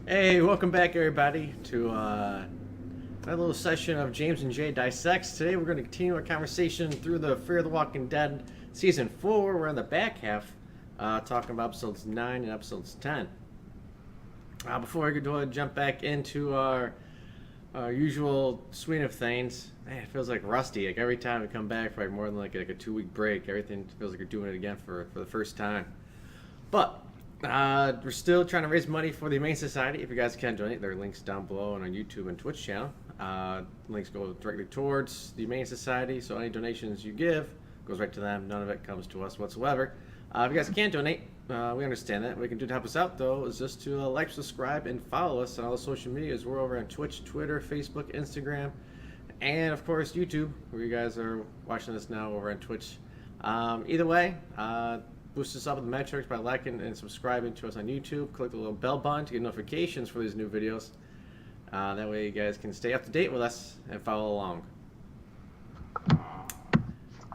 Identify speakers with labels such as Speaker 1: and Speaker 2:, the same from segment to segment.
Speaker 1: Hey, welcome back everybody to another little session of James and Jay Dissects. Today we're going to continue our conversation through the Fear the Walking Dead Season 4. We're in the back half, talking about episodes 9 and episodes 10. Before we go ahead and jump back into our usual swing of things, man, it feels like rusty. Like every time we come back for like more than like a 2-week break, everything feels like we're doing it again for the first time. But we're still trying to raise money for the Humane Society. If you guys can donate, there are links down below on our YouTube and Twitch channel. Links go directly towards the Humane Society, so any donations you give goes right to them. None of it comes to us whatsoever. If you guys can't donate, we understand that. What we can do to help us out, though, is just to like, subscribe, and follow us on all the social medias. We're over on Twitch, Twitter, Facebook, Instagram, and, of course, YouTube, where you guys are watching us now over on Twitch. Either way, boost us up with the metrics by liking and subscribing to us on YouTube. Click the little bell button to get notifications for these new videos. That way you guys can stay up to date with us and follow along.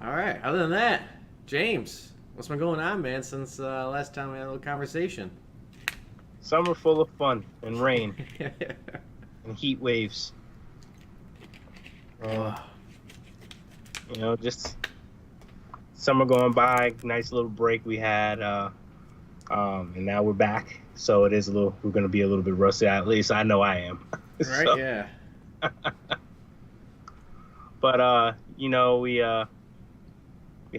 Speaker 1: Alright, other than that, James, what's been going on, man, since last time we had a little conversation?
Speaker 2: Summer full of fun and rain and heat waves. Just summer going by, nice little break we had, and now we're back. So it is we're going to be a little bit rusty. At least I know I am.
Speaker 1: Right,
Speaker 2: so.
Speaker 1: Yeah.
Speaker 2: But, we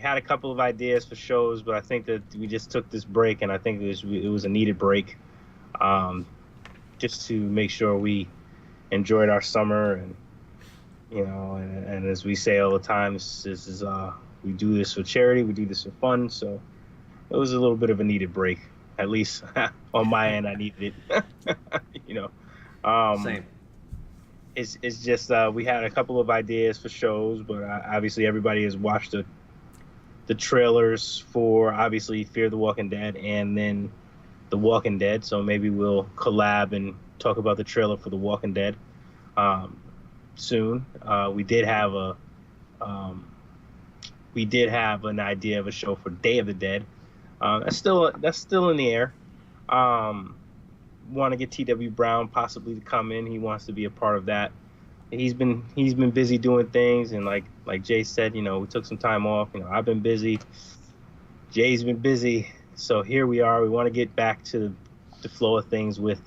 Speaker 2: had a couple of ideas for shows, but I think that we just took this break, and I think it was a needed break, just to make sure we enjoyed our summer. And, and as we say all the time, this is we do this for charity. We do this for fun. So it was a little bit of a needed break. At least on my end, I needed it.
Speaker 1: Same.
Speaker 2: It's just we had a couple of ideas for shows, but obviously everybody has watched the trailers for obviously Fear the Walking Dead and then The Walking Dead. So maybe we'll collab and talk about the trailer for The Walking Dead soon. We did have an idea of a show for Day of the Dead. That's still in the air. Want to get TW Brown possibly to come in. He wants to be a part of that. He's been busy doing things, and like Jay said, we took some time off. I've been busy. Jay's been busy. So here we are. We want to get back to the flow of things with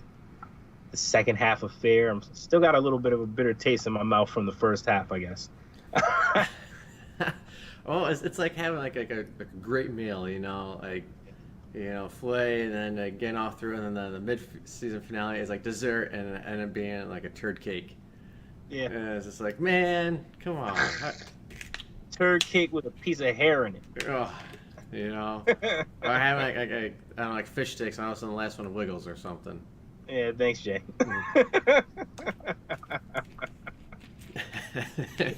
Speaker 2: the second half of Fear. I'm still got a little bit of a bitter taste in my mouth from the first half, I guess.
Speaker 1: Well, it's like having like a great meal, filet, and then getting off through, and then the mid-season finale is like dessert, and it ended up being like a turd cake.
Speaker 2: Yeah.
Speaker 1: And it's just like, man, come on.
Speaker 2: Turd cake with a piece of hair in it.
Speaker 1: Oh, or I have I don't know, like fish sticks, and all of a sudden the last one wiggles or something.
Speaker 2: Yeah, thanks, Jay.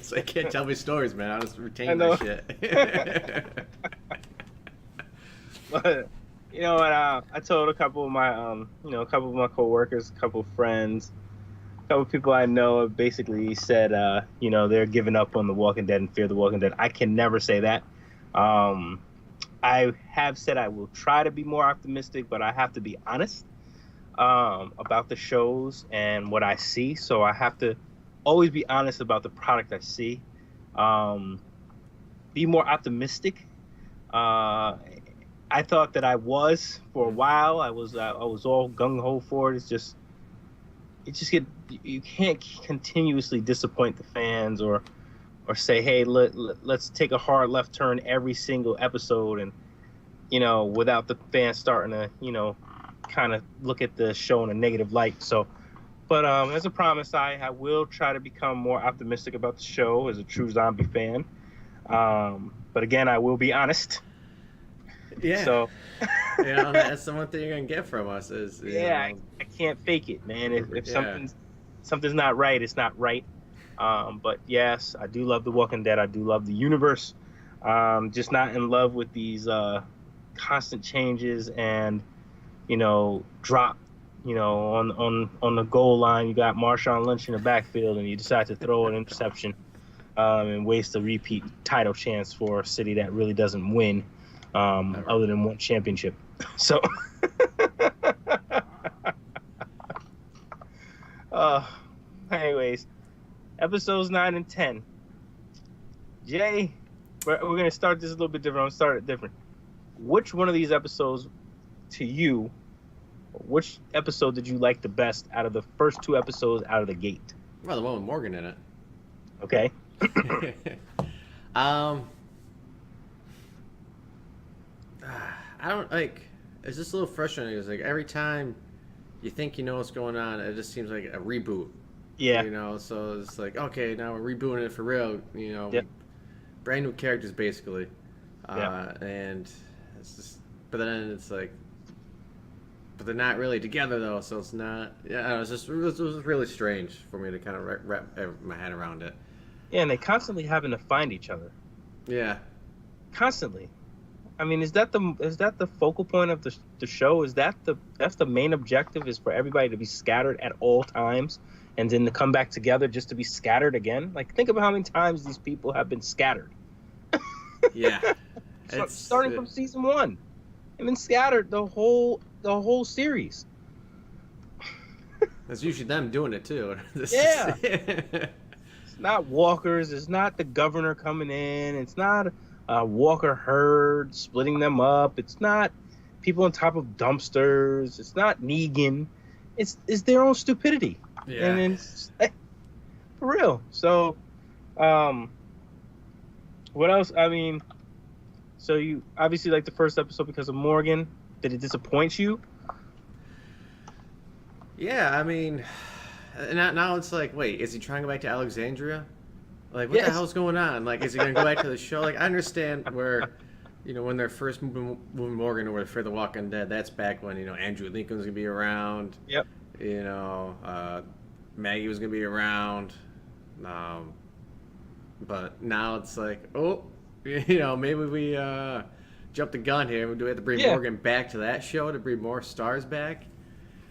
Speaker 1: So I can't tell me stories, man. I'll just retain that shit.
Speaker 2: But I told a couple of my coworkers, a couple of friends, a couple of people I know basically said, they're giving up on The Walking Dead and Fear the Walking Dead. I can never say that. I have said I will try to be more optimistic, but I have to be honest about the shows and what I see. So I have to always be honest about the product I see. Be more optimistic. I thought that I was for a while. I was all gung ho for it. You can't continuously disappoint the fans or say, hey, let's take a hard left turn every single episode, and without the fans starting to kind of look at the show in a negative light. So, but as a promise, I will try to become more optimistic about the show as a true zombie fan. But again, I will be honest.
Speaker 1: Yeah.
Speaker 2: So
Speaker 1: that's the one thing you're gonna get from us is
Speaker 2: I can't fake it, man. If
Speaker 1: Yeah.
Speaker 2: something's not right, it's not right. But yes, I do love The Walking Dead. I do love the universe. Just not in love with these constant changes and drop. On the goal line, you got Marshawn Lynch in the backfield, and you decide to throw an interception and waste a repeat title chance for a city that really doesn't win, other than one championship. So, anyways, episodes 9 and 10. Jay, we're gonna start this a little bit different. I'm gonna start it different. Which one of these episodes, to you, which episode did you like the best out of the first 2 episodes out of the gate?
Speaker 1: Well, the one with Morgan in it.
Speaker 2: Okay.
Speaker 1: I don't like. It's just a little frustrating. It's like every time you think you know what's going on, it just seems like a reboot.
Speaker 2: Yeah.
Speaker 1: So it's like, okay, now we're rebooting it for real.
Speaker 2: Yep.
Speaker 1: Brand new characters basically.
Speaker 2: Yeah.
Speaker 1: And it's just, but then it's like, but they're not really together though, so it's not. Yeah, I don't know, it was really strange for me to kind of wrap my head around it.
Speaker 2: Yeah, and they constantly having to find each other.
Speaker 1: Yeah.
Speaker 2: Constantly. I mean, is that the focal point of the show? That's the main objective, is for everybody to be scattered at all times, and then to come back together just to be scattered again? Like, think about how many times these people have been scattered.
Speaker 1: Yeah.
Speaker 2: Starting from season 1, they've been scattered the whole series.
Speaker 1: It's usually them doing it too.
Speaker 2: Yeah. It's not walkers. It's not the governor coming in. It's not Walker herd splitting them up. It's not people on top of dumpsters. It's not Negan. It's their own stupidity.
Speaker 1: Yeah.
Speaker 2: And it's for real. So, what else? I mean, so you obviously like the first episode because of Morgan. Did it disappoint you?
Speaker 1: Yeah, I mean, now it's like, wait, is he trying to go back to Alexandria? Like, what
Speaker 2: Yes.
Speaker 1: the hell's going on? Like, is he going to go back to the show? Like, I understand where, when they're first moving Morgan over for The Walking Dead, that's back when, Andrew Lincoln was going to be around.
Speaker 2: Yep.
Speaker 1: Maggie was going to be around. But now it's like, maybe we jumped the gun here. Do we have to bring Morgan back to that show to bring more stars back?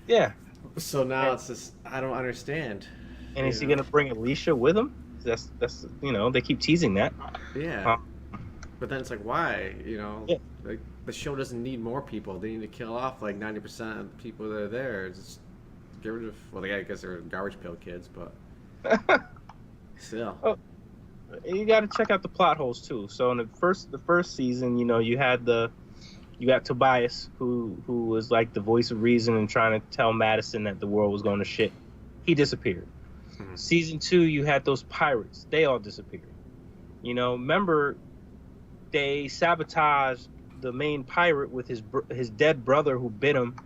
Speaker 2: Yeah.
Speaker 1: So now it's just, I don't understand.
Speaker 2: And is he going to bring Alicia with him? That's they keep teasing that.
Speaker 1: Yeah. But then it's like, why? Like, the show doesn't need more people. They need to kill off like 90% of the people that are there. Just get rid of, well, I guess they're garbage pail kids, but still.
Speaker 2: Oh, you got to check out the plot holes too. So in the first season, you got Tobias, who was like the voice of reason and trying to tell Madison that the world was going to shit. He disappeared. Mm-hmm. Season 2, you had those pirates. They all disappeared. Remember, they sabotaged the main pirate with his dead brother who bit him,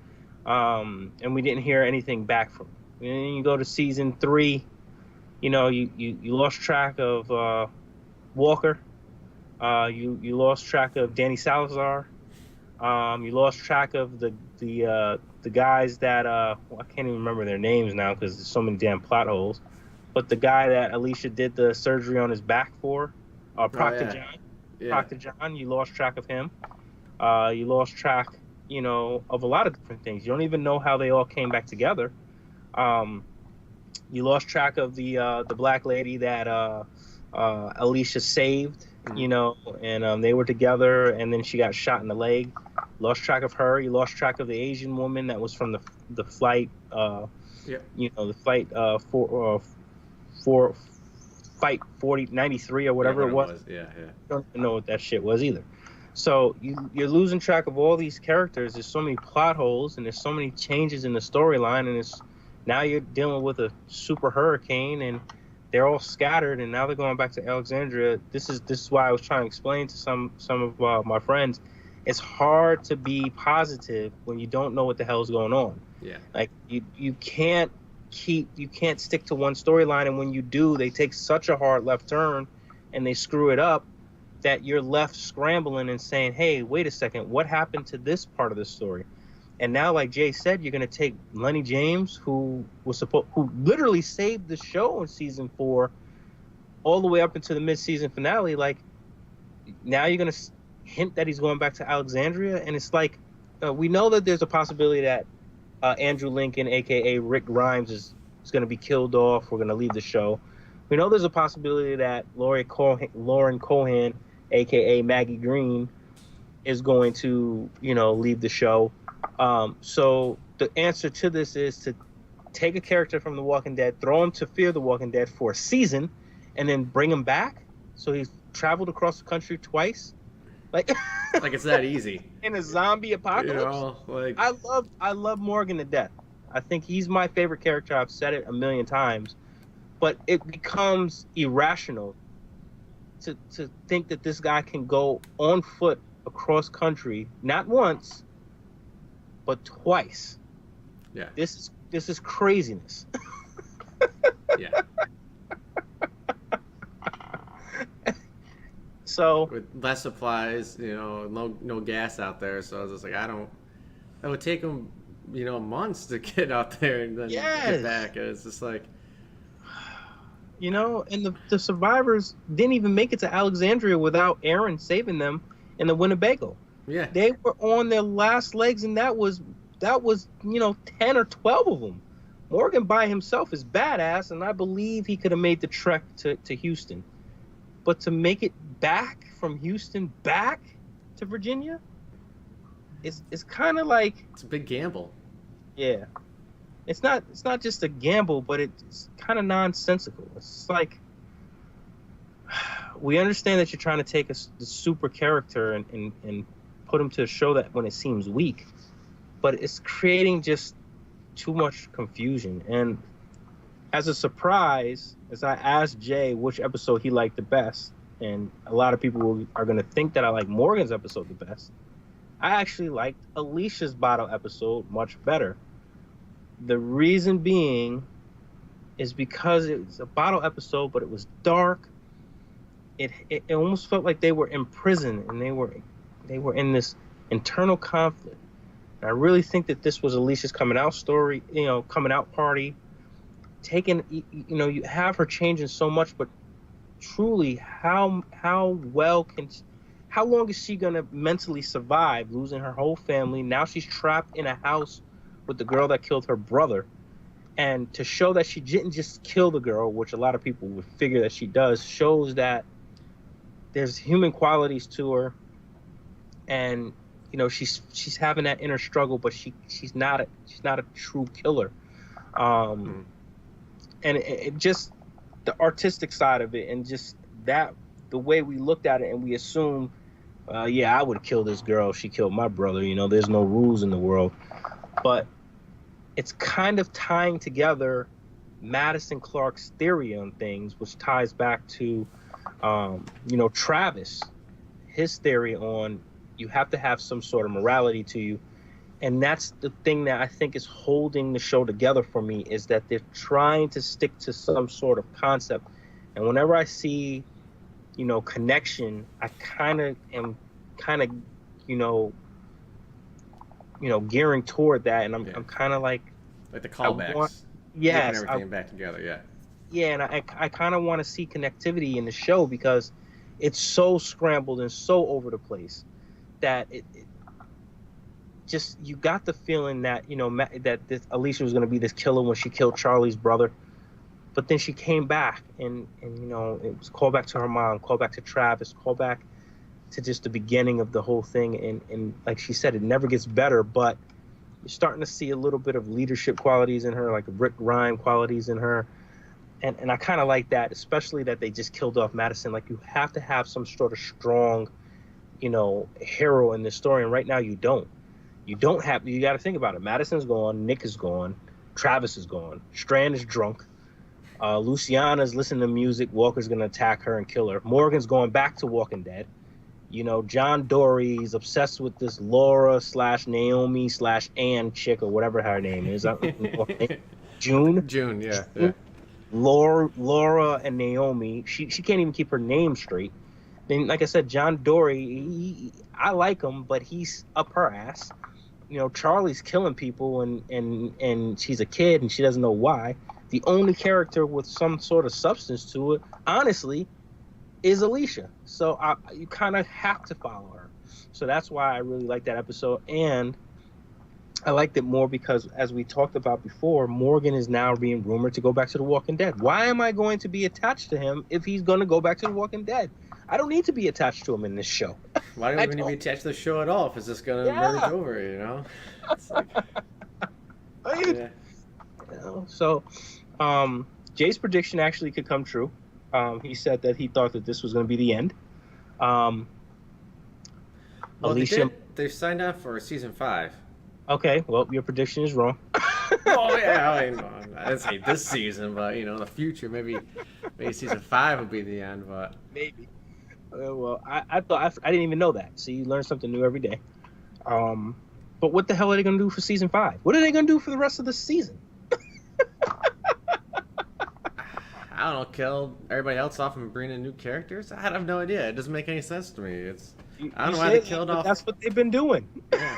Speaker 2: and we didn't hear anything back from him. And then you go to season 3, you lost track of Walker. You lost track of Danny Salazar. You lost track of the guys that I can't even remember their names now because there's so many damn plot holes. But the guy that Alicia did the surgery on his back for, Proctor John. Yeah. Proctor John, you lost track of him. You lost track, of a lot of different things. You don't even know how they all came back together. You lost track of the black lady that Alicia saved, and they were together, and then she got shot in the leg. Lost track of her. You lost track of the Asian woman that was from the flight. The flight for Fight 4093 or whatever it was.
Speaker 1: Yeah.
Speaker 2: Don't even know what that shit was either. So you're losing track of all these characters. There's so many plot holes, and there's so many changes in the storyline, and now you're dealing with a super hurricane, and they're all scattered, and now they're going back to Alexandria. This is why I was trying to explain to some of my friends. It's hard to be positive when you don't know what the hell's going on.
Speaker 1: Yeah.
Speaker 2: Like you can't stick to one storyline, and when you do, they take such a hard left turn and they screw it up that you're left scrambling and saying, hey, wait a second, what happened to this part of the story? And now, like Jay said, you're gonna take Lenny James, who literally saved the show in season 4, all the way up into the mid-season finale. Like, now you're gonna hint that he's going back to Alexandria, and it's like, we know that there's a possibility that Andrew Lincoln, aka Rick Grimes, is gonna be killed off. We're gonna leave the show. We know there's a possibility that Lauren Cohan, aka Maggie Green, is going to, leave the show. So the answer to this is to take a character from The Walking Dead, throw him to Fear the Walking Dead for a season, and then bring him back. So he's traveled across the country twice, like
Speaker 1: like it's that easy
Speaker 2: in a zombie apocalypse. I love Morgan to death. I think he's my favorite character. I've said it a million times, but it becomes irrational to think that this guy can go on foot across country, not once, but twice.
Speaker 1: Yeah.
Speaker 2: This is craziness.
Speaker 1: Yeah.
Speaker 2: So
Speaker 1: with less supplies, no gas out there, so I was just like, it would take them, months to get out there and then get back. And it's just like,
Speaker 2: and the survivors didn't even make it to Alexandria without Aaron saving them in the Winnebago.
Speaker 1: Yeah.
Speaker 2: They were on their last legs, and that was 10 or 12 of them. Morgan by himself is badass, and I believe he could have made the trek to Houston. But to make it back from Houston back to Virginia, it's kind of like,
Speaker 1: it's a big gamble.
Speaker 2: Yeah. It's not just a gamble, but it's kind of nonsensical. It's like, we understand that you're trying to take the super character and put him to a show that when it seems weak, but it's creating just too much confusion. And as a surprise, as I asked Jay which episode he liked the best, and a lot of people are going to think that I like Morgan's episode the best, I actually liked Alicia's bottle episode much better. The reason being is because it was a bottle episode, but it was dark. It almost felt like they were in prison, and they were in this internal conflict. And I really think that this was Alicia's coming out story, coming out party. You have her changing so much, but truly, how long is she gonna mentally survive losing her whole family? Now she's trapped in a house with the girl that killed her brother. And to show that she didn't just kill the girl, which a lot of people would figure that she does, shows that there's human qualities to her. And she's having that inner struggle, but she's not a true killer. And it just, the artistic side of it, and just that, the way we looked at it, and we assumed, I would kill this girl. She killed my brother. There's no rules in the world. But it's kind of tying together Madison Clark's theory on things, which ties back to, Travis, his theory on you have to have some sort of morality to you. And that's the thing that I think is holding the show together for me, is that they're trying to stick to some sort of concept. And whenever I see, connection, I am gearing toward that. And I'm kind of like
Speaker 1: the callbacks.
Speaker 2: Yes.
Speaker 1: Everything back together. Yeah.
Speaker 2: Yeah. And I kind of want to see connectivity in the show, because it's so scrambled and so over the place that it just, you got the feeling that, that this Alicia was going to be this killer when she killed Charlie's brother. But then she came back, and it was called back to her mom, called back to Travis, called back to just the beginning of the whole thing. And like she said, it never gets better, but you're starting to see a little bit of leadership qualities in her, like Rick Grimes qualities in her. And I kind of like that, especially that they just killed off Madison. Like, you have to have some sort of strong, hero in this story. And right now you don't. You got to think about it. Madison's gone. Nick is gone. Travis is gone. Strand is drunk. Luciana's listening to music. Walker's going to attack her and kill her. Morgan's going back to Walking Dead. John Dory's obsessed with this Laura/Naomi/Ann chick, or whatever her name is. June?
Speaker 1: June, yeah.
Speaker 2: Laura and Naomi. She can't even keep her name straight. Then, like I said, John Dory, I like him, but he's up her ass. Charlie's killing people, and she's a kid and she doesn't know why. The only character with some sort of substance to it, honestly, is Alicia. So you kind of have to follow her. So that's why I really like that episode. And I liked it more because, as we talked about before, Morgan is now being rumored to go back to The Walking Dead. Why am I going to be attached to him if he's going to go back to The Walking Dead? I don't need to be attached to him in this show.
Speaker 1: Why do we need to be attached to the show at all if it's just going to merge over, It's like,
Speaker 2: yeah. So, Jay's prediction actually could come true. He said that he thought that this was going to be the end.
Speaker 1: Well,
Speaker 2: Alicia,
Speaker 1: they signed up for season 5.
Speaker 2: Okay, well, your prediction is wrong.
Speaker 1: Oh yeah, I didn't say this season, but the future, maybe season 5 will be the end, but
Speaker 2: maybe. Well, I thought I didn't even know that. So you learn something new every day. But what the hell are they going to do for season 5? What are they going to do for the rest of the season?
Speaker 1: I don't know, kill everybody else off and bring in new characters? I have no idea. It doesn't make any sense to me. I don't know why they killed off.
Speaker 2: That's what they've been doing.
Speaker 1: Yeah.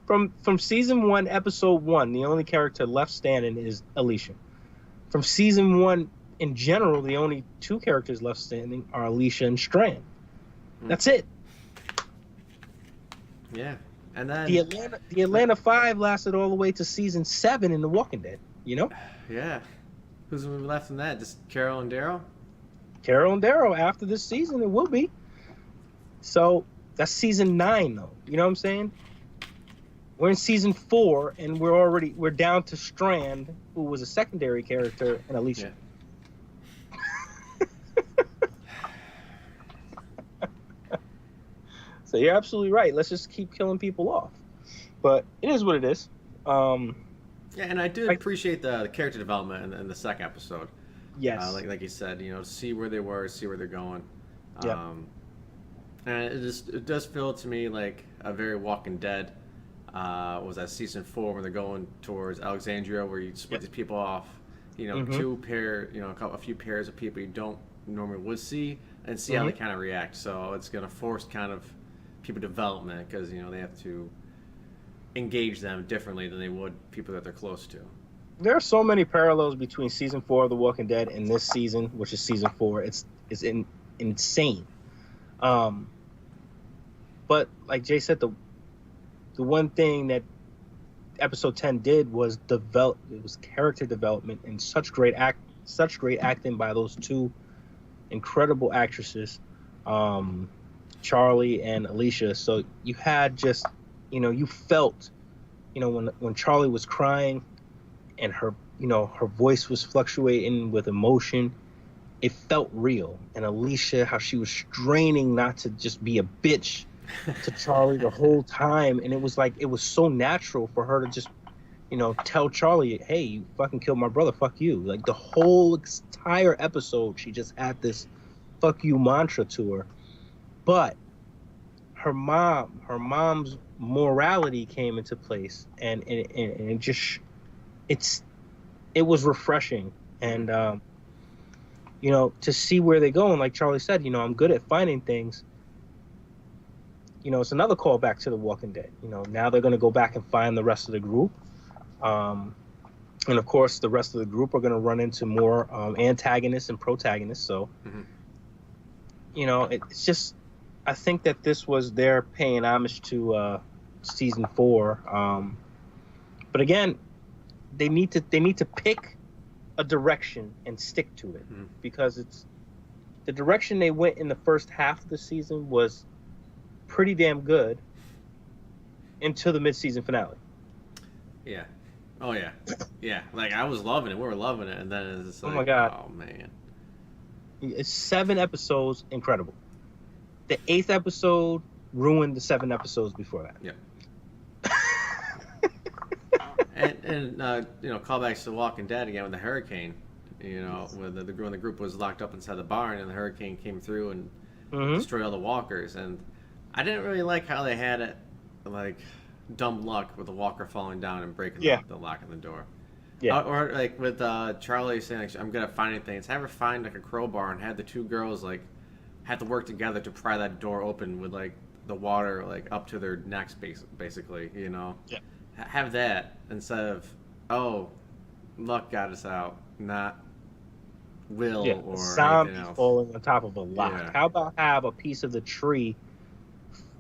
Speaker 2: From season 1, episode 1, the only character left standing is Alicia. From season 1, in general, the only 2 characters left standing are Alicia and Strand. That's it.
Speaker 1: Yeah. And then
Speaker 2: the Atlanta 5 lasted all the way to season 7 in The Walking Dead.
Speaker 1: Yeah. Who's left in that? Just Carol and Daryl?
Speaker 2: Carol and Daryl. After this season, it will be. So that's season 9, though. You know what I'm saying? We're in season 4, and we're down to Strand, who was a secondary character, and Alicia. Yeah. So you're absolutely right. Let's just keep killing people off. But it is what it is.
Speaker 1: Yeah, and I do appreciate the character development in the second episode.
Speaker 2: Yes.
Speaker 1: Like you said, see where they were, see where they're going.
Speaker 2: Yeah.
Speaker 1: And it does feel to me like a very Walking Dead. Was that season 4 when they're going towards Alexandria, where you split these people off, a few pairs of people you don't normally would see, and see how they kind of react. So it's going to force kind of people development because they have to engage them differently than they would people that they're close to.
Speaker 2: There are so many parallels between season 4 of The Walking Dead and this season, which is season 4. It's insane. But like Jay said, the one thing that episode 10 did was character development and such great acting by those 2 incredible actresses, Charlie and Alicia. So you had just, you felt, when Charlie was crying and her voice was fluctuating with emotion, it felt real. And Alicia, how she was straining not to just be a bitch to Charlie the whole time, and it was so natural for her to just tell Charlie, hey, you fucking killed my brother, fuck you. Like the whole entire episode she just had this fuck you mantra to her. But her mom's morality came into place, and it just it was refreshing. And to see where they go, and like Charlie said, I'm good at finding things. It's another callback to The Walking Dead. Now they're going to go back and find the rest of the group. And of course, the rest of the group are going to run into more antagonists and protagonists. So, it's just, I think that this was their paying homage to season 4. But again, they need to pick a direction and stick to it, because it's the direction they went in the first half of the season was pretty damn good until the mid-season finale.
Speaker 1: Yeah. Oh yeah. Yeah. Like I was loving it. We were loving it, and then it's just like,
Speaker 2: oh my god.
Speaker 1: Oh man.
Speaker 2: It's 7 episodes, incredible. The 8th episode ruined the 7 episodes before that.
Speaker 1: Yeah. and callbacks to Walking Dead again with the hurricane. When the group was locked up inside the barn, and the hurricane came through and destroyed all the walkers. And I didn't really like how they had it, like dumb luck with the walker falling down and breaking the lock on the door. Yeah. Or like with Charlie saying, like, I'm gonna find anything. Have her find like a crowbar and had the 2 girls like have to work together to pry that door open with like the water like up to their necks, basically. You know,
Speaker 2: Yeah.
Speaker 1: Have that instead of, oh, luck got us out, not will
Speaker 2: Yeah, a
Speaker 1: or anything
Speaker 2: zombie
Speaker 1: else.
Speaker 2: falling on top of a lock.
Speaker 1: Yeah.
Speaker 2: How about have a piece of the tree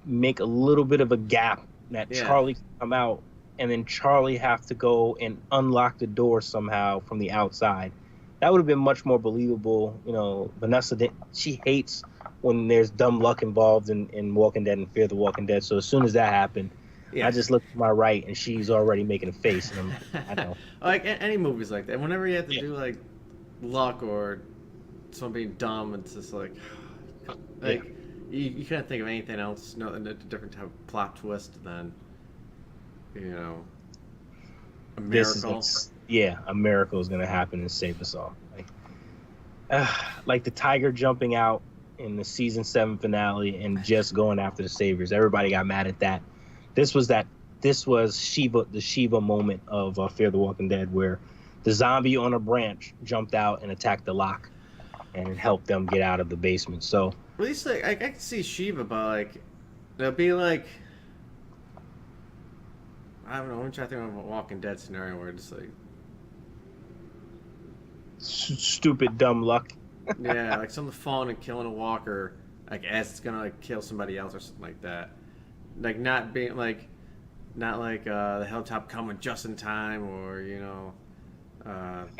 Speaker 2: make a little bit of a gap that
Speaker 1: Yeah.
Speaker 2: Charlie can come out, and then Charlie have to go and unlock the door somehow from the outside? That would have been much more believable. You know, Vanessa, she hates when there's dumb luck involved in Walking Dead and Fear the Walking Dead. So as soon as that happened,
Speaker 1: Yeah.
Speaker 2: I just looked to my right, and she's already making a face, and I know.
Speaker 1: Like any movies like that, whenever you have to do like luck or something dumb, it's just like you can't think of anything else, no, a different type of plot twist than, you know, a miracle.
Speaker 2: A miracle is gonna happen and save us all. Like the tiger jumping out in the season 7 finale and just going after the saviors. Everybody got mad at that. This was the Shiva moment of Fear the Walking Dead, where the zombie on a branch jumped out and attacked the lock and helped them get out of the basement. So
Speaker 1: At least like, I can see Shiva, but like it'll be like, I don't know. I'm trying to think of a Walking Dead scenario where it's like,
Speaker 2: stupid dumb luck.
Speaker 1: yeah, like something falling and killing a walker, like as it's gonna like kill somebody else or something like that. Like not the hilltop coming just in time, or you know,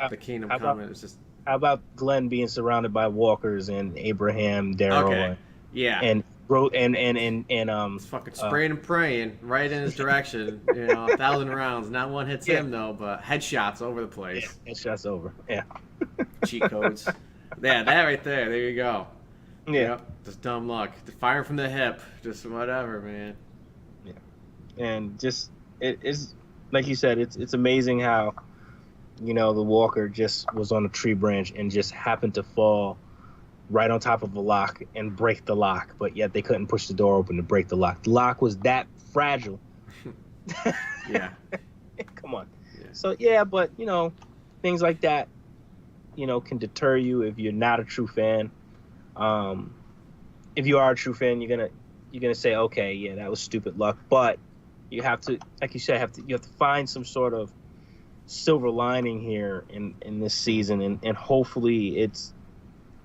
Speaker 1: the kingdom coming. It's just,
Speaker 2: how about Glenn being surrounded by walkers and Abraham, Daryl,
Speaker 1: okay, yeah,
Speaker 2: and
Speaker 1: it's fucking spraying and praying right in his direction. You know, 1,000 rounds. Not one hits him though, but headshots over the place.
Speaker 2: Yeah, headshots over. Yeah.
Speaker 1: Cheat codes. Yeah, that right there. There you go.
Speaker 2: Yeah.
Speaker 1: Yep, just dumb luck. Fire from the hip. Just whatever, man.
Speaker 2: Yeah. And just it is, like you said, it's amazing how, you know, the walker just was on a tree branch and just happened to fall right on top of a lock and break the lock, but yet they couldn't push the door open to break the lock. The lock was that fragile.
Speaker 1: Yeah.
Speaker 2: Come on.
Speaker 1: Yeah.
Speaker 2: So yeah, but you know, things like that, you know, can deter you if you're not a true fan. If you are a true fan, you're gonna say, okay, yeah, that was stupid luck, but you have to, like you said, you have to find some sort of silver lining here in this season, and hopefully it's,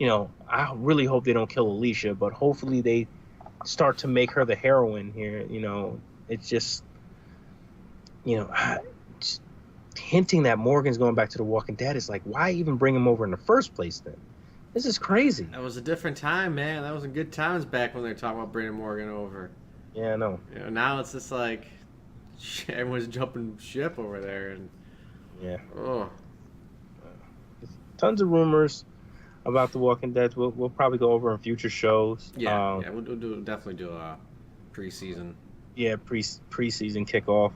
Speaker 2: you know, I really hope they don't kill Alicia, but hopefully they start to make her the heroine here. You know, it's just, you know, just hinting that Morgan's going back to The Walking Dead is like, why even bring him over in the first place then? This is crazy.
Speaker 1: That was a different time, man. That was in good times back when they were talking about bringing Morgan over.
Speaker 2: Yeah, I know.
Speaker 1: You know, now it's just like everyone's jumping ship over there, and
Speaker 2: Yeah.
Speaker 1: oh,
Speaker 2: Tons of rumors about The Walking Dead. We'll probably go over in future shows.
Speaker 1: yeah, we'll definitely do a preseason.
Speaker 2: Yeah, preseason kickoff.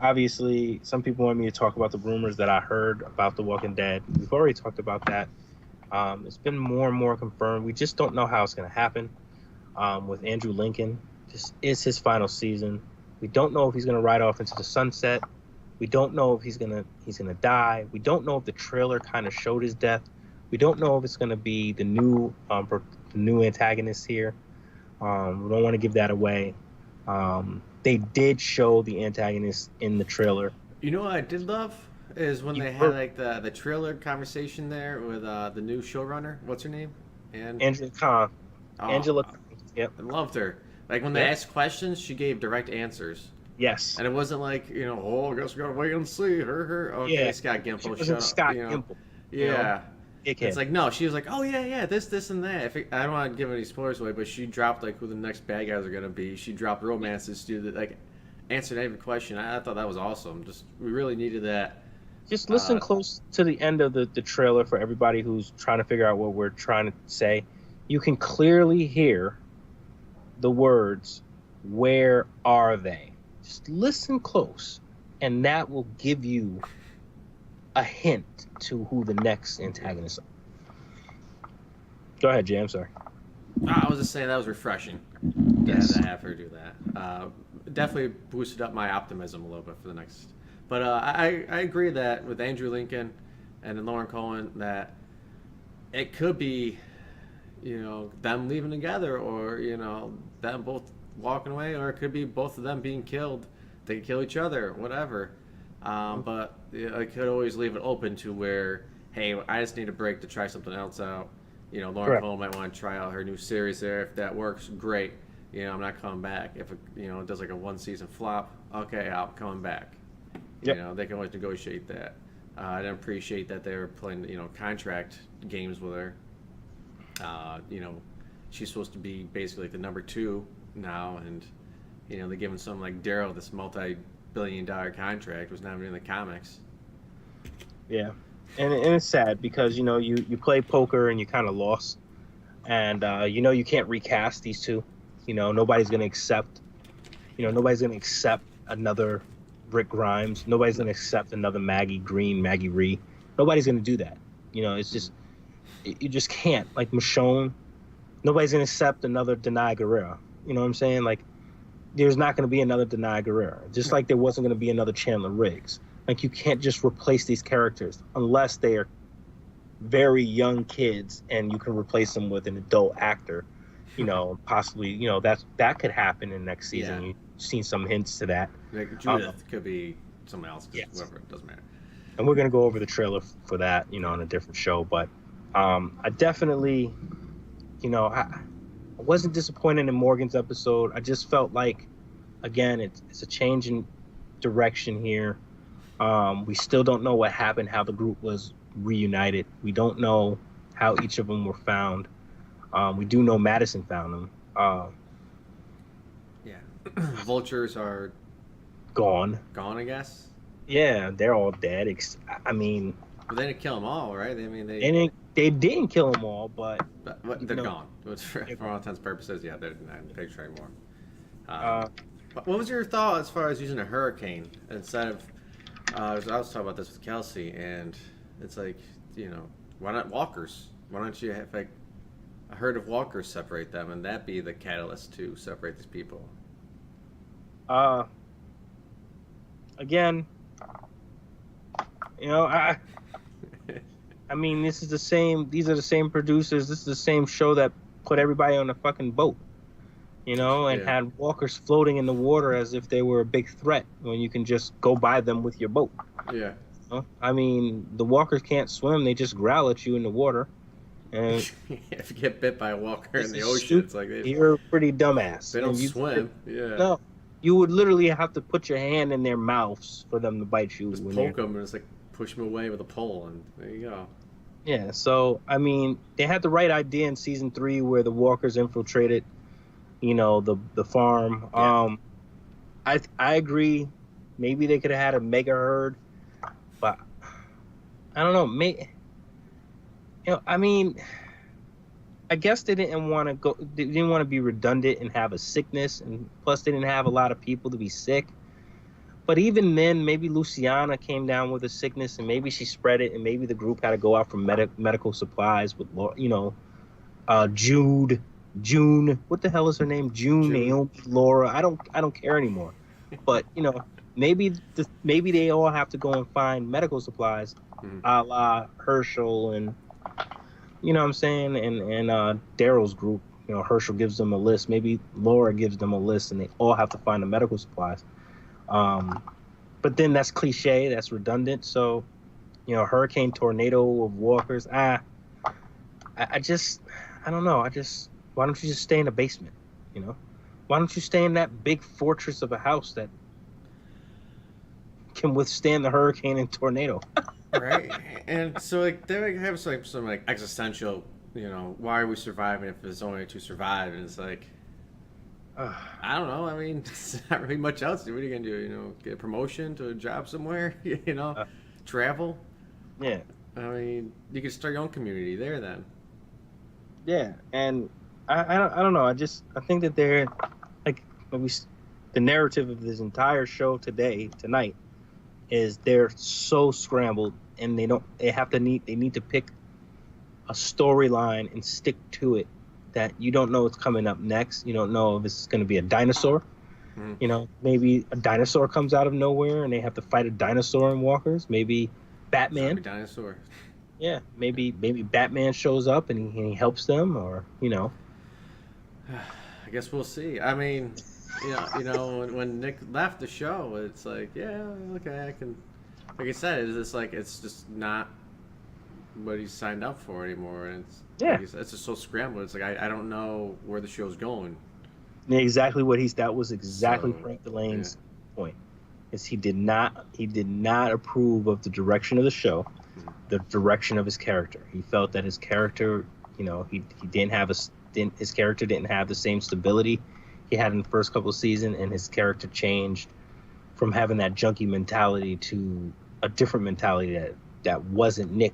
Speaker 2: Obviously, some people want me to talk about the rumors that I heard about The Walking Dead. We've already talked about that. It's been more and more confirmed. We just don't know how it's going to happen. With Andrew Lincoln, this is his final season. We don't know if he's going to ride off into the sunset. We don't know if he's gonna die. We don't know if the trailer kind of showed his death. We don't know if it's going to be the new antagonist here. We don't want to give that away. They did show the antagonist in the trailer.
Speaker 1: You know what I did love is when they had like the trailer conversation there with the new showrunner. What's her name?
Speaker 2: Angela Khan.
Speaker 1: Oh,
Speaker 2: Angela. Yep.
Speaker 1: I loved her. Like when they asked questions, she gave direct answers.
Speaker 2: Yes.
Speaker 1: And it wasn't like, you know, oh, I guess we gotta wait and see. Her. Okay,
Speaker 2: Yeah.
Speaker 1: Scott Gimple.
Speaker 2: She wasn't Scott Gimple.
Speaker 1: Yeah.
Speaker 2: Dickhead.
Speaker 1: It's like, no, she was like, oh, yeah, this and that. I don't want to give any spoilers away, but she dropped, like, who the next bad guys are going to be. She dropped romances, like, answered every question. I thought that was awesome. We really needed that.
Speaker 2: Just listen close to the end of the trailer for everybody who's trying to figure out what we're trying to say. You can clearly hear the words, "Where are they?" Just listen close, and that will give you a hint to who the next antagonists are. Go ahead, Jay. I'm sorry.
Speaker 1: I was just saying that was refreshing.
Speaker 2: Yes.
Speaker 1: To have her do that. Definitely boosted up my optimism a little bit for the next. But I agree that with Andrew Lincoln and then Lauren Cohen that it could be, them leaving together, or them both walking away, or it could be both of them being killed. They could kill each other, whatever. But I could always leave it open to where, hey, I just need a break to try something else out. Lauren
Speaker 2: Correct.
Speaker 1: Cole might want to try out her new series there. If that works, great. I'm not coming back. If it does like a one season flop, okay, I'm coming back.
Speaker 2: Yep.
Speaker 1: They can always negotiate that. I didn't appreciate that they were playing contract games with her. She's supposed to be basically like the number 2 now, and they're giving someone like Daryl this multi-billion-dollar contract, was not even in the comics.
Speaker 2: Yeah, and it's sad because you play poker and you kind of lost, and you can't recast these two. Nobody's gonna accept. Nobody's gonna accept another Rick Grimes. Nobody's gonna accept another Maggie Green, Maggie Ree. Nobody's gonna do that. It's just you just can't. Like Michonne, nobody's gonna accept another Denai Guerrera. You know what I'm saying? Like, there's not gonna be another Denai Guerrera. Just like there wasn't gonna be another Chandler Riggs. Like, you can't just replace these characters unless they are very young kids and you can replace them with an adult actor. Possibly, that could happen in next season.
Speaker 1: Yeah.
Speaker 2: You've seen some hints to that.
Speaker 1: Like Judith could be someone else,
Speaker 2: Yes.
Speaker 1: whoever, it doesn't matter.
Speaker 2: And we're going to go over the trailer for that, on a different show. But I definitely, I wasn't disappointed in Morgan's episode. I just felt like, again, it's a change in direction here. We still don't know what happened, how the group was reunited. We don't know how each of them were found. We do know Madison found them.
Speaker 1: Yeah. Vultures are
Speaker 2: Gone,
Speaker 1: I guess.
Speaker 2: Yeah, they're all dead. I mean,
Speaker 1: But they didn't kill them all, right?
Speaker 2: they didn't kill them all, but
Speaker 1: they're gone. For all intents and purposes, yeah, they're not in the picture anymore. What was your thought as far as using a hurricane instead of? I was talking about this with Kelsey, and it's like, why not walkers? Why don't you have like a herd of walkers separate them, and that be the catalyst to separate these people?
Speaker 2: Again, I mean, these are the same producers. This is the same show that put everybody on a fucking boat, and had walkers floating in the water as if they were a big threat when you can just go by them with your boat.
Speaker 1: Yeah.
Speaker 2: I mean, the walkers can't swim. They just growl at you in the water. And
Speaker 1: if you get bit by a walker in the ocean, it's like
Speaker 2: you're a pretty dumbass.
Speaker 1: They don't swim. Yeah.
Speaker 2: No. You would literally have to put your hand in their mouths for them to bite you.
Speaker 1: Just poke them and just like push them away with a pole, and there you go.
Speaker 2: Yeah, so I mean, they had the right idea in season 3 where the walkers infiltrated, the farm.
Speaker 1: Yeah.
Speaker 2: I agree. Maybe they could have had a mega herd, but I don't know. I mean, I guess they didn't want to go. They didn't want to be redundant and have a sickness, and plus they didn't have a lot of people to be sick. But even then, maybe Luciana came down with a sickness, and maybe she spread it, and maybe the group had to go out for medical supplies with, June. What the hell is her name? June. Naomi, Laura. I don't care anymore. But maybe they all have to go and find medical supplies, a la Herschel and. You know what I'm saying? And Daryl's group, Herschel gives them a list. Maybe Laura gives them a list, and they all have to find the medical supplies. But then that's cliche. That's redundant. So, hurricane, tornado of walkers. I don't know. Why don't you just stay in the basement? Why don't you stay in that big fortress of a house that can withstand the hurricane and tornado?
Speaker 1: Right, and so like they have some like existential, why are we surviving if there's only 2 survive? And it's like, I don't know. I mean, it's not really much else. What are you gonna do? Get a promotion to a job somewhere? Travel.
Speaker 2: Yeah.
Speaker 1: I mean, you could start your own community there then.
Speaker 2: Yeah, and I don't know. I think that they're like the narrative of this entire show tonight is they're so scrambled, and they need to pick a storyline and stick to it that you don't know what's coming up next. You don't know if it's going to be a dinosaur. Maybe a dinosaur comes out of nowhere and they have to fight a dinosaur and walkers. Maybe Batman.
Speaker 1: Dinosaur.
Speaker 2: Yeah, maybe Batman shows up and he helps them, or
Speaker 1: I guess we'll see. I mean, when Nick left the show, it's like, yeah, okay, I can. Like I said, it's just like it's just not what he signed up for anymore, and it's like
Speaker 2: yeah,
Speaker 1: it's just so scrambled. It's like I don't know where the show's going.
Speaker 2: exactly what he's. That was exactly
Speaker 1: So,
Speaker 2: Frank
Speaker 1: yeah,
Speaker 2: Delane's point. Is he did not approve of the direction of the show, the direction of his character. He felt that his character, he didn't have his character didn't have the same stability he had in the first couple of seasons, and his character changed from having that junkie mentality to a different mentality that wasn't Nick,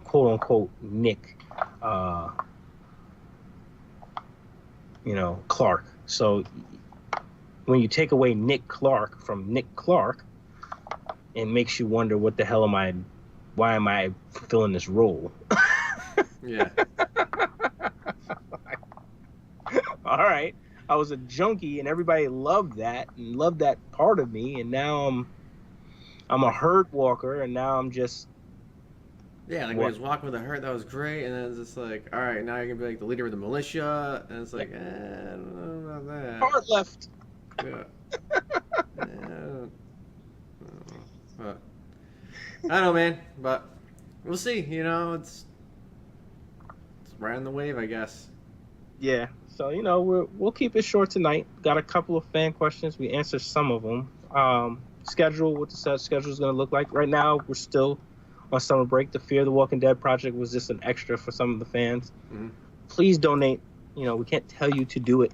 Speaker 2: quote unquote Nick, uh, Clark. So when you take away Nick Clark from Nick Clark, it makes you wonder, what the hell why am I fulfilling this role?
Speaker 1: yeah,
Speaker 2: All right. I was a junkie and everybody loved that and loved that part of me, and now I'm a
Speaker 1: like
Speaker 2: herd walker, and now I'm just
Speaker 1: yeah, like when he
Speaker 2: what?
Speaker 1: was walking with the herd, that was great, and then it's just like, all right, now you're gonna be like the leader of the militia, and it's like, I don't know about that.
Speaker 2: Hard left.
Speaker 1: Yeah. I don't know. But, I don't know, man. But we'll see. It's right on the wave, I guess.
Speaker 2: Yeah. So we'll keep it short tonight. Got a couple of fan questions. We answered some of them. Schedule, what the set schedule is going to look like. Right now, we're still on summer break. The Fear the Walking Dead project was just an extra for some of the fans.
Speaker 1: Mm-hmm.
Speaker 2: Please donate. We can't tell you to do it.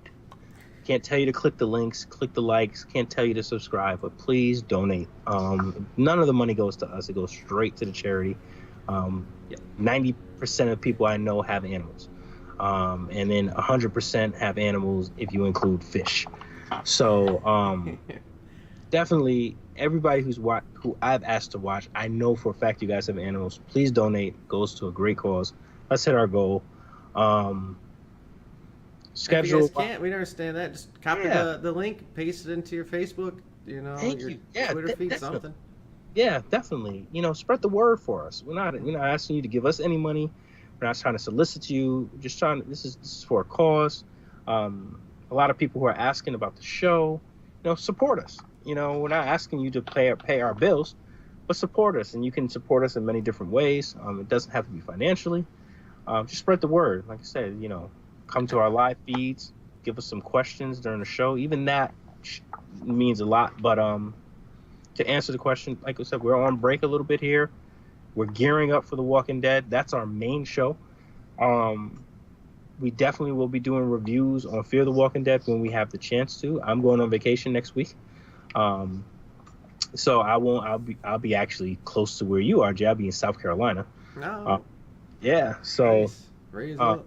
Speaker 2: Can't tell you to click the links, click the likes. Can't tell you to subscribe, but please donate. None of the money goes to us. It goes straight to the charity. 90% of people I know have animals. And then 100% have animals if you include fish. So definitely everybody who I've asked to watch, I know for a fact you guys have animals. Please donate. It goes to a great cause. Let's hit our goal.
Speaker 1: If you
Speaker 2: Schedule.
Speaker 1: guys can't, we understand that. Just copy
Speaker 2: Yeah.
Speaker 1: the link, paste it into your Facebook,
Speaker 2: Thank
Speaker 1: your
Speaker 2: you. Yeah,
Speaker 1: Twitter feed,
Speaker 2: that's
Speaker 1: something.
Speaker 2: Yeah, definitely. Spread the word for us. We're not asking you to give us any money. We're not trying to solicit you. We're just trying. This is for a cause. A lot of people who are asking about the show, support us. We're not asking you to pay our bills, but support us, and you can support us in many different ways. It doesn't have to be financially. Just spread the word. Like I said, come to our live feeds, give us some questions during the show. Even that means a lot. But to answer the question, like I said, we're on break a little bit here. We're gearing up for The Walking Dead. That's our main show. We definitely will be doing reviews on Fear the Walking Dead when we have the chance to. I'm going on vacation next week. So I won't. I'll be actually close to where you are, Jay. I'll be in South Carolina.
Speaker 1: No.
Speaker 2: Yeah. So.
Speaker 1: Nice. Raise up.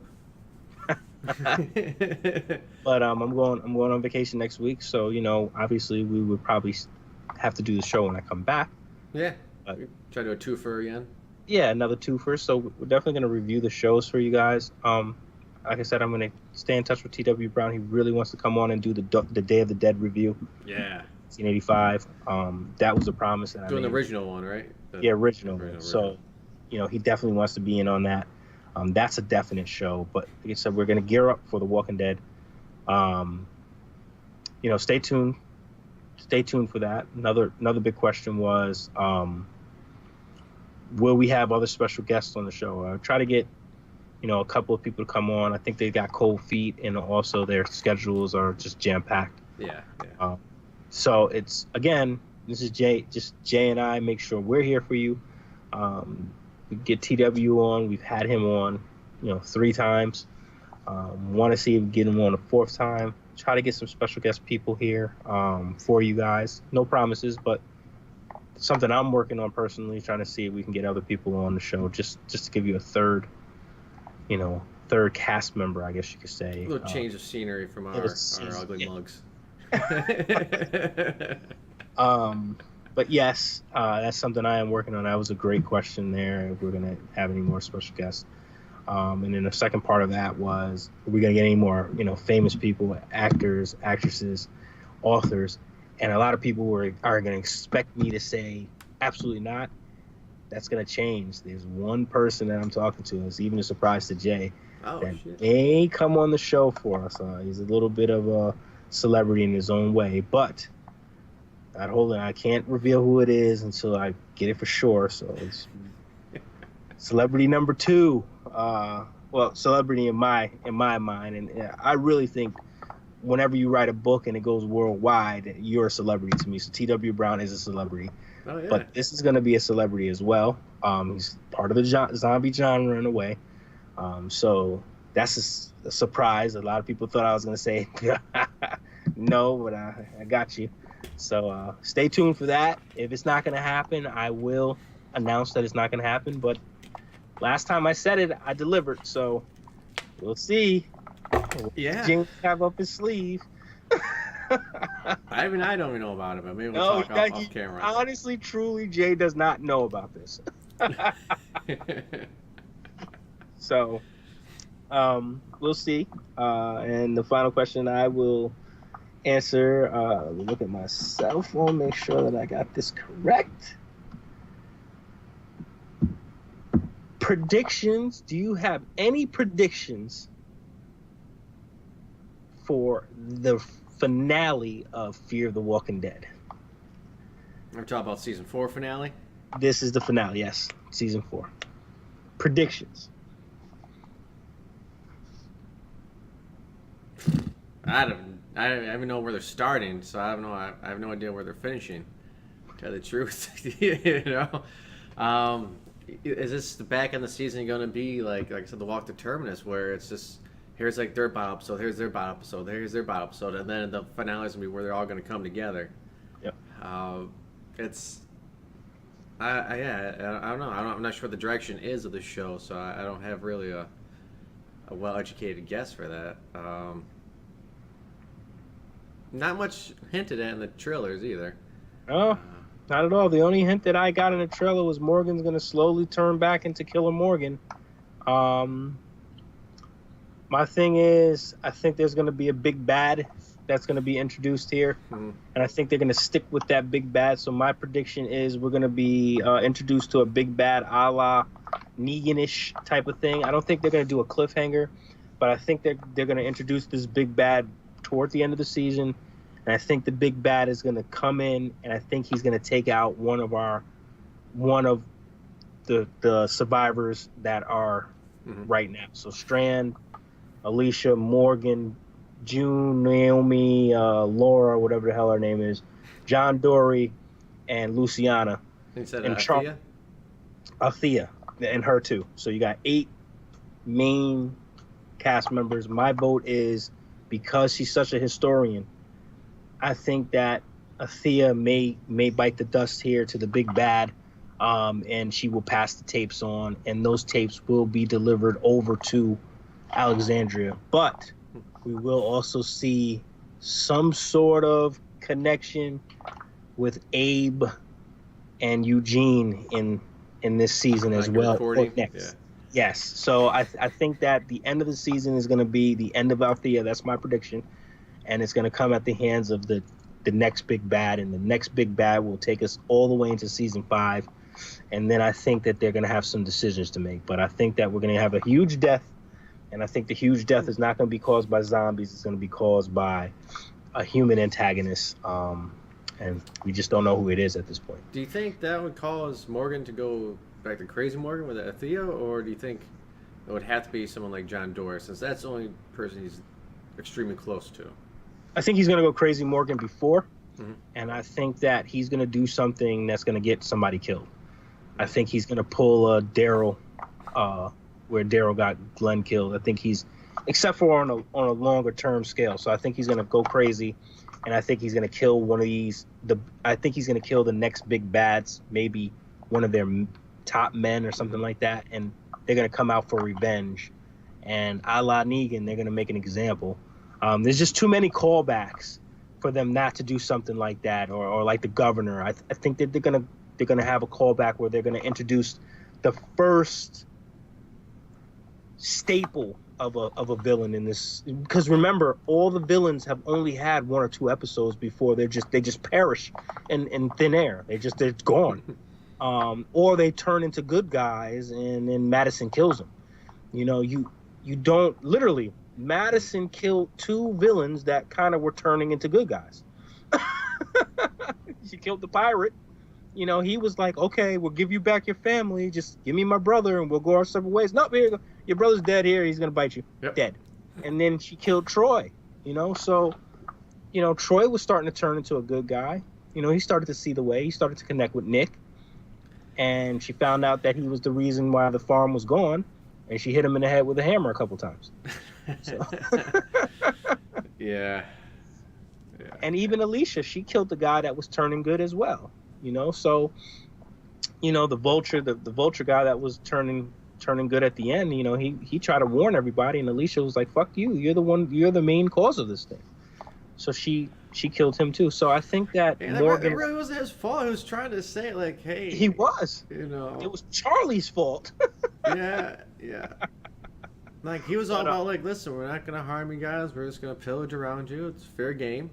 Speaker 2: But I'm going on vacation next week. So obviously we would probably have to do the show when I come back.
Speaker 1: Yeah. Try to do a twofer again.
Speaker 2: Yeah, another twofer. So we're definitely going to review the shows for you guys. Like I said, I'm going to stay in touch with TW Brown. He really wants to come on and do the Day of the Dead review.
Speaker 1: Yeah.
Speaker 2: 1985. That was a promise that I
Speaker 1: Doing
Speaker 2: made.
Speaker 1: the original one, right?
Speaker 2: Original. So, he definitely wants to be in on that. That's a definite show. But like I said, we're going to gear up for The Walking Dead. Stay tuned. Stay tuned for that. Another big question was, will we have other special guests on the show? Try to get, a couple of people to come on. I think they got cold feet, and also their schedules are just jam-packed.
Speaker 1: Yeah.
Speaker 2: So it's, again, this is Jay. Just Jay and I make sure we're here for you. We get TW on. We've had him on, 3 times. Want to see if we get him on a 4th time. Try to get some special guest people here for you guys. No promises, but something I'm working on personally, trying to see if we can get other people on the show, just to give you a third cast member, I guess you could say.
Speaker 1: A little change of scenery from our ugly mugs.
Speaker 2: But yes, that's something I am working on. That was a great question there. If we're going to have any more special guests. And then the second part of that was, are we going to get any more, famous people, actors, actresses, authors? And a lot of people are going to expect me to say, absolutely not. that's going to change. There's one person that I'm talking to, and it's even a surprise to Jay, that
Speaker 1: Shit.
Speaker 2: may come on the show for us. He's a little bit of a celebrity in his own way, but I can't reveal who it is until I get it for sure. So it's celebrity number 2. Well, celebrity in my mind, and I really think whenever you write a book and it goes worldwide, you're a celebrity to me. So T.W. Brown is a celebrity.
Speaker 1: Oh, yeah.
Speaker 2: But this is going to be a celebrity as well. He's part of the zombie genre in a way. So that's a surprise. A lot of people thought I was going to say no, but I got you. So stay tuned for that. If it's not going to happen, I will announce that it's not going to happen. But last time I said it, I delivered. So we'll see.
Speaker 1: Yeah.
Speaker 2: James have up his sleeve.
Speaker 1: I don't even know about it, but maybe we'll talk off camera.
Speaker 2: Honestly, truly, Jay does not know about this. So, we'll see. And the final question I will answer, let me look at my cell phone, make sure that I got this correct. Predictions. Do you have any predictions for the finale of Fear the Walking Dead?
Speaker 1: We're talking about season 4 finale.
Speaker 2: This is the finale, yes, season 4.
Speaker 1: I don't even know where they're starting, so I have no idea where they're finishing. To tell the truth, you know. Is this the back end of the season going to be like I said, the Walk to Terminus, where it's just here's like their bottom episode, here's their bottom episode, here's their bottom episode, and then the finale is going to be where they're all going to come together.
Speaker 2: Yep.
Speaker 1: It's I don't know. I'm not sure what the direction is of the show, so I don't have really a well-educated guess for that. Not much hinted at in the trailers either.
Speaker 2: Oh, not at all. The only hint that I got in the trailer was Morgan's going to slowly turn back into Killer Morgan. My thing is, I think there's going to be a big bad that's going to be introduced here. Mm-hmm. And I think they're going to stick with that big bad. So my prediction is we're going to be introduced to a big bad a la Negan-ish type of thing. I don't think they're going to do a cliffhanger, but I think they're going to introduce this big bad toward the end of the season. And I think the big bad is going to come in, and I think he's going to take out one of the survivors that are right now. So Strand, Alicia, Morgan, June, Naomi, Laura, whatever the hell her name is, John Dory, and Luciana.
Speaker 1: You said
Speaker 2: and
Speaker 1: Althea?
Speaker 2: Althea, and her too. So you got 8 main cast members. My vote is, because she's such a historian, I think that Althea may bite the dust here to the big bad, and she will pass the tapes on, and those tapes will be delivered over to Alexandria. But we will also see some sort of connection with Abe and Eugene in this season as well.
Speaker 1: Yeah.
Speaker 2: Yes. So I think that the end of the season is going to be the end of Althea. That's my prediction. And it's going to come at the hands of the next big bad. And the next big bad will take us all the way into season 5. And then I think that they're going to have some decisions to make. But I think that we're going to have a huge death. And I think the huge death is not going to be caused by zombies. It's going to be caused by a human antagonist. And we just don't know who it is at this point.
Speaker 1: Do you think that would cause Morgan to go back to Crazy Morgan with Althea? Or do you think it would have to be someone like John Doerr, since that's the only person he's extremely close to?
Speaker 2: I think he's going to go Crazy Morgan before. And I think that he's going to do something that's going to get somebody killed. I think he's going to pull a Daryl, where Daryl got Glenn killed. I think he's, except for on a longer term scale. So I think he's going to go crazy, and I think he's going to kill one of these. I think he's going to kill the next big bads, maybe one of their top men or something like that, and they're going to come out for revenge. And a la Negan, they're going to make an example. There's just too many callbacks for them not to do something like that, or like the governor. I think that they're gonna have a callback where they're gonna introduce the first staple of a villain in this. Because remember, all the villains have only had 1 or 2 episodes before they just perish in thin air. They're gone. or they turn into good guys, and then Madison kills them. You know, you don't literally. Madison killed 2 villains that kind of were turning into good guys. She killed the pirate. You know, he was like, okay, we'll give you back your family. Just give me my brother and we'll go our separate ways. Nope, here you go. Your brother's dead here. He's going to bite you.
Speaker 1: Yep.
Speaker 2: Dead. And then she killed Troy, you know. So, you know, Troy was starting to turn into a good guy. You know, he started to see the way. He started to connect with Nick. And she found out that he was the reason why the farm was gone. And she hit him in the head with a hammer a couple times. So.
Speaker 1: Yeah.
Speaker 2: And even Alicia, she killed the guy that was turning good as well. You know, so, you know, the vulture guy that was turning good at the end, you know, he tried to warn everybody, and Alicia was like, fuck you, you're the main cause of this thing. So she killed him too. So I think that Morgan,
Speaker 1: it really wasn't his fault. He was trying to say, like, hey,
Speaker 2: he was,
Speaker 1: you know,
Speaker 2: it was Charlie's fault.
Speaker 1: yeah. Like, he was all about, like, listen, we're not gonna harm you guys, we're just gonna pillage around you, it's fair game.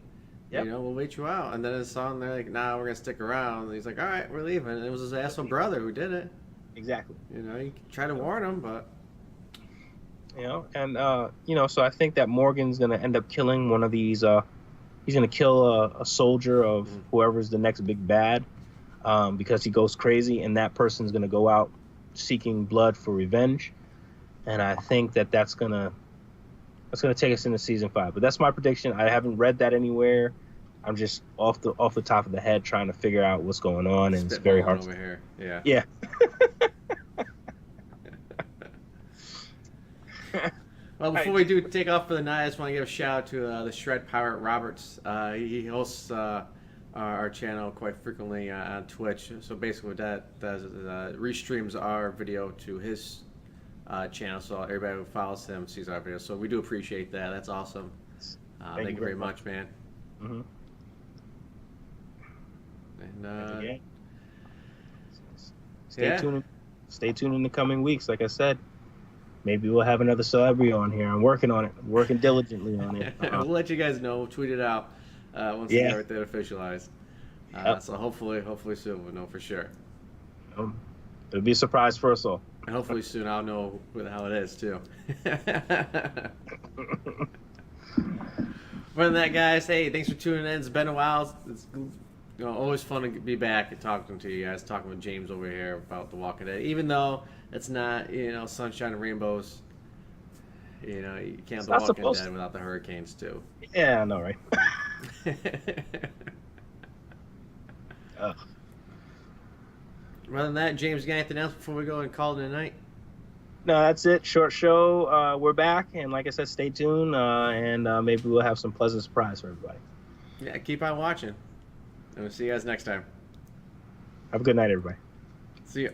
Speaker 1: Yep. You know, we'll wait you out. And then his son, they're like, nah, we're going to stick around. And he's like, all right, we're leaving. And it was his asshole brother who did it.
Speaker 2: Exactly.
Speaker 1: You know, you try to warn him, but...
Speaker 2: You know, and, you know, so I think that Morgan's going to end up killing one of these... he's going to kill a soldier of whoever's the next big bad because he goes crazy. And that person's going to go out seeking blood for revenge. And I think that that's going to take us into season 5. But that's my prediction. I haven't read that anywhere. I'm just off the top of the head trying to figure out what's going on, and it's very hard.
Speaker 1: Over here. Yeah.
Speaker 2: Yeah.
Speaker 1: Well, before we do take off for the night, I just want to give a shout out to the Shred Pirate Roberts. He hosts our channel quite frequently on Twitch. So basically, what that does is restreams our video to his channel, so everybody who follows him sees our videos. So we do appreciate that. That's awesome. Thank you very much, man.
Speaker 2: Mm-hmm.
Speaker 1: And
Speaker 2: Stay tuned in the coming weeks. Like I said, maybe we'll have another celebrity on here. I'm working on it. I'm working diligently on it.
Speaker 1: We'll let you guys know. We'll tweet it out once we get everything officialized. So hopefully soon we'll know for sure.
Speaker 2: It'll be a surprise for us all.
Speaker 1: And hopefully soon I'll know who the hell it is too. More than that, guys, hey, thanks for tuning in. It's been a while. It's always fun to be back and talking to you guys, talking with James over here about The Walking Dead. Even though it's not, sunshine and rainbows, you can't have The Walking Dead without the hurricanes too.
Speaker 2: Yeah, I know, right?
Speaker 1: Other than that, James, you got anything else before we go and call it a night?
Speaker 2: No, that's it. Short show. We're back, and like I said, stay tuned, and maybe we'll have some pleasant surprise for everybody.
Speaker 1: Yeah, keep on watching. And we'll see you guys next time.
Speaker 2: Have a good night, everybody.
Speaker 1: See ya.